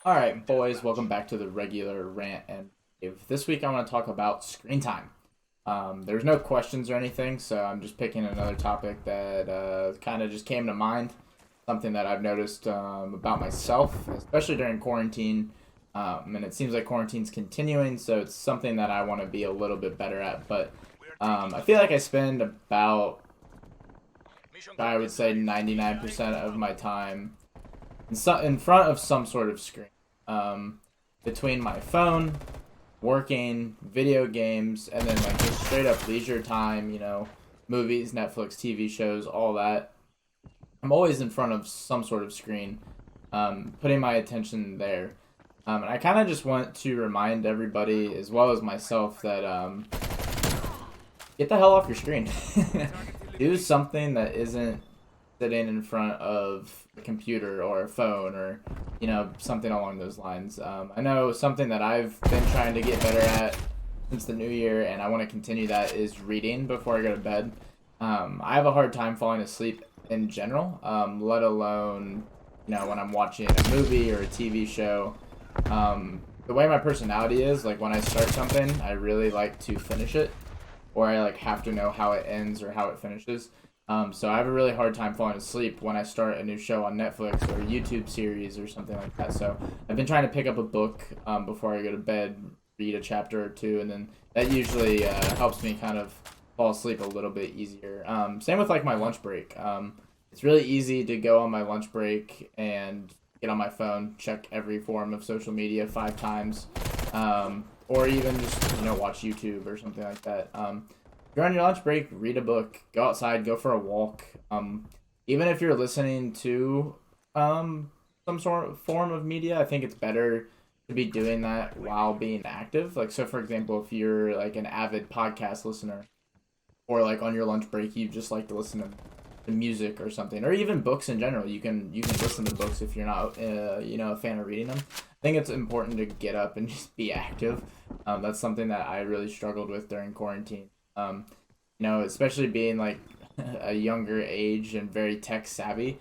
Alright, boys, welcome back to the regular Rant and Rave. This week I want to talk about screen time. There's no questions or anything, so I'm just picking another topic that kind of just came to mind. Something that I've noticed about myself, especially during quarantine. And it seems like quarantine's continuing, so it's something that I want to be a little bit better at. But I feel like I spend about, I would say, 99% of my time in front of some sort of screen. Between my phone, working, video games, and then like just straight up leisure time, movies, Netflix, TV shows, all that. I'm always in front of some sort of screen, putting my attention there. And I kind of just want to remind everybody, as well as myself, that get the hell off your screen. Do something that isn't sitting in front of a computer or a phone or something along those lines. I know something that I've been trying to get better at since the new year, and I want to continue that, is reading before I go to bed. I have a hard time falling asleep in general, let alone when I'm watching a movie or a TV show. The way my personality is, like when I start something, I really like to finish it, or I have to know how it ends or how it finishes. So I have a really hard time falling asleep when I start a new show on Netflix or a YouTube series or something like that. So I've been trying to pick up a book before I go to bed, read a chapter or two, and then that usually helps me kind of fall asleep a little bit easier. Same with my lunch break. It's really easy to go on my lunch break and get on my phone, check every form of social media 5 times, or even just watch YouTube or something like that. If you're on your lunch break, read a book, go outside, go for a walk. Even if you're listening to some sort of form of media, I think it's better to be doing that while being active. So for example, if you're an avid podcast listener, or on your lunch break you just like to listen to music or something, or even books in general, you can listen to books if you're not a fan of reading them. I think it's important to get up and just be active. That's something that I really struggled with during quarantine. Especially being a younger age and very tech savvy.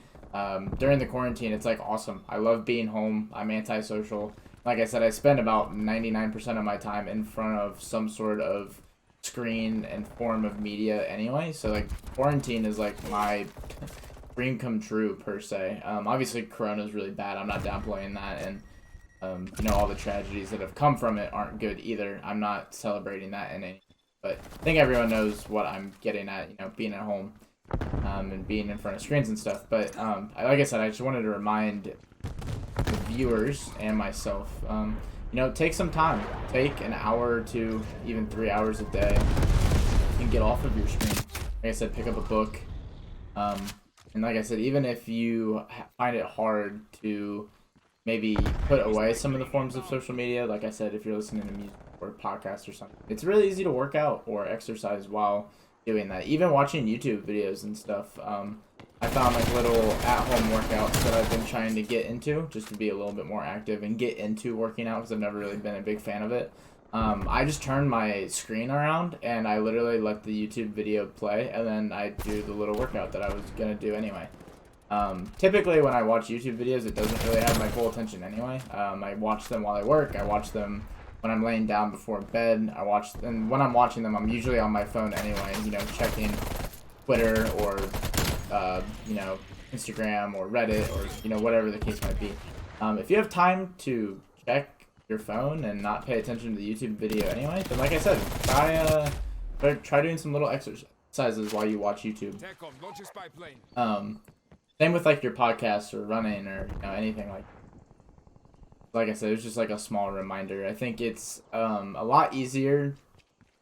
During the quarantine, it's awesome. I love being home. I'm antisocial. Like I said, I spend about 99% of my time in front of some sort of screen and form of media anyway. So quarantine is my dream come true per se. Obviously Corona is really bad. I'm not downplaying that, and all the tragedies that have come from it aren't good either. I'm not celebrating that in any. But I think everyone knows what I'm getting at, being at home and being in front of screens and stuff. But like I said, I just wanted to remind the viewers and myself, take some time. Take an hour to even 3 hours a day and get off of your screen. Like I said, pick up a book. And like I said, even if you find it hard to maybe put away some of the forms of social media, like I said, if you're listening to music or podcasts or something, it's really easy to work out or exercise while doing that. Even watching YouTube videos and stuff, I found little at-home workouts that I've been trying to get into, just to be a little bit more active and get into working out, because I've never really been a big fan of it. I just turn my screen around and I literally let the YouTube video play, and then I do the little workout that I was gonna do anyway. Typically when I watch YouTube videos, it doesn't really have my full attention anyway. I watch them while I work. I watch them when I'm laying down before bed. And when I'm watching them, I'm usually on my phone anyway, checking Twitter or, Instagram or Reddit or, whatever the case might be. If you have time to check your phone and not pay attention to the YouTube video anyway, then like I said, try doing some little exercises while you watch YouTube. Same with your podcasts or running or anything like I said, it's just a small reminder. I think it's a lot easier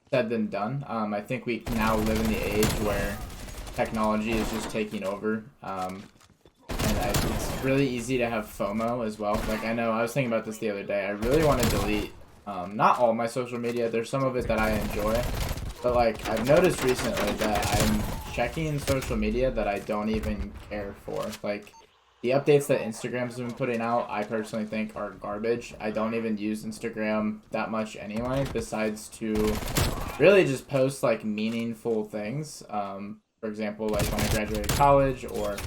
said than done. I think we now live in the age where technology is just taking over, and it's really easy to have FOMO as well. I know I was thinking about this the other day. I really want to delete not all my social media. There's some of it that I enjoy, but I've noticed recently that I'm checking social media that I don't even care for. The updates that Instagram's been putting out, I personally think are garbage. I don't even use Instagram that much anyway, besides to really just post meaningful things. For example, when I graduated college, or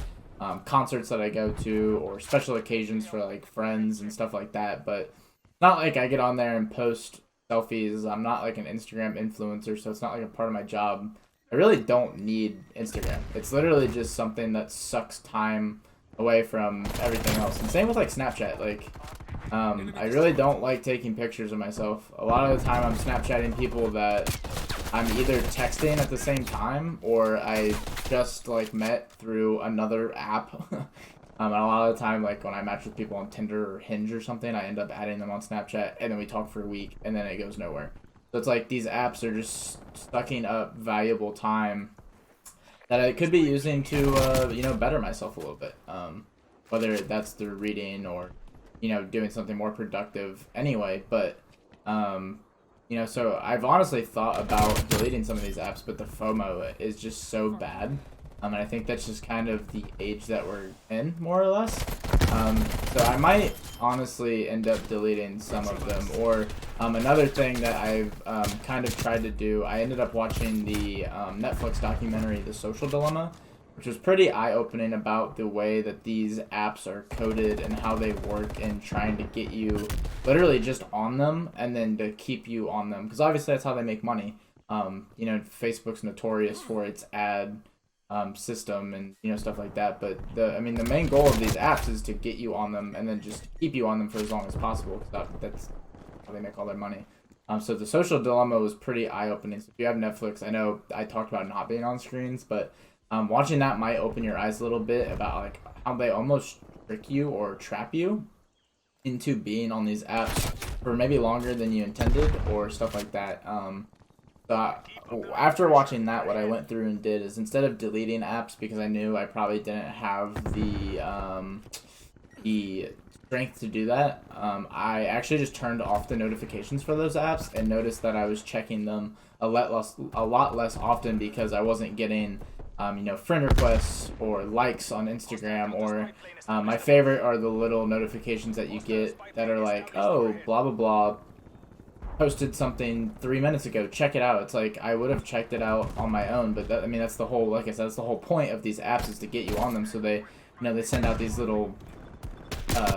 concerts that I go to, or special occasions for like friends and stuff like that. But not like I get on there and post selfies. I'm not like an Instagram influencer, so it's not like a part of my job. I really don't need Instagram. It's literally just something that sucks time away from everything else. And same with like Snapchat. Like, I really don't like taking pictures of myself. A lot of the time I'm Snapchatting people that I'm either texting at the same time, or I just like met through another app. And a lot of the time, like when I match with people on Tinder or Hinge or something, I end up adding them on Snapchat, and then we talk for a week, and then it goes nowhere. So it's like these apps are just sucking up valuable time that I could be using to, you know, better myself a little bit. Whether that's through reading or, you know, doing something more productive anyway. But, you know, so I've honestly thought about deleting some of these apps, but the FOMO is just so bad. And I think that's just kind of the age that we're in, more or less. So I might honestly end up deleting some of them. Or another thing that I've kind of tried to do, I ended up watching the Netflix documentary, The Social Dilemma, which was pretty eye-opening about the way that these apps are coded and how they work in trying to get you literally just on them and then to keep you on them. Because obviously that's how they make money. You know, Facebook's notorious for its ad system and, you know, stuff like that. But the main goal of these apps is to get you on them and then just keep you on them for as long as possible, because that's how they make all their money. So The Social Dilemma was pretty eye-opening. So if you have Netflix, I know I talked about not being on screens, but watching that might open your eyes a little bit about like how they almost trick you or trap you into being on these apps for maybe longer than you intended or stuff like that. So after watching that, what I went through and did is, instead of deleting apps because I knew I probably didn't have the strength to do that, I actually just turned off the notifications for those apps and noticed that I was checking them a lot less often, because I wasn't getting you know, friend requests or likes on Instagram, or my favorite are the little notifications that you get that are like, oh, blah blah blah posted something 3 minutes ago, check it out. It's like, I would have checked it out on my own, but that, I mean, that's the whole, like I said, that's the whole point of these apps, is to get you on them. So they, you know, they send out these little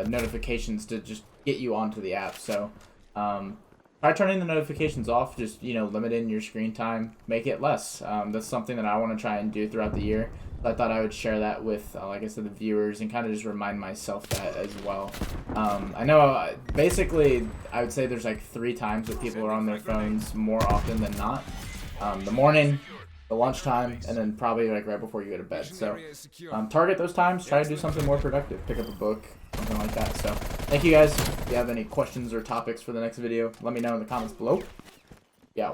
notifications to just get you onto the app. So try turning the notifications off, just, you know, limiting your screen time, make it less. That's something that I want to try and do throughout the year. I thought I would share that with, like I said, the viewers, and kind of just remind myself that as well. I know, basically, I would say there's like 3 times that people are on their phones more often than not. The morning, the lunchtime, and then probably like right before you go to bed. So target those times, try to do something more productive, pick up a book, something like that. So thank you guys. If you have any questions or topics for the next video, let me know in the comments below. Yeah.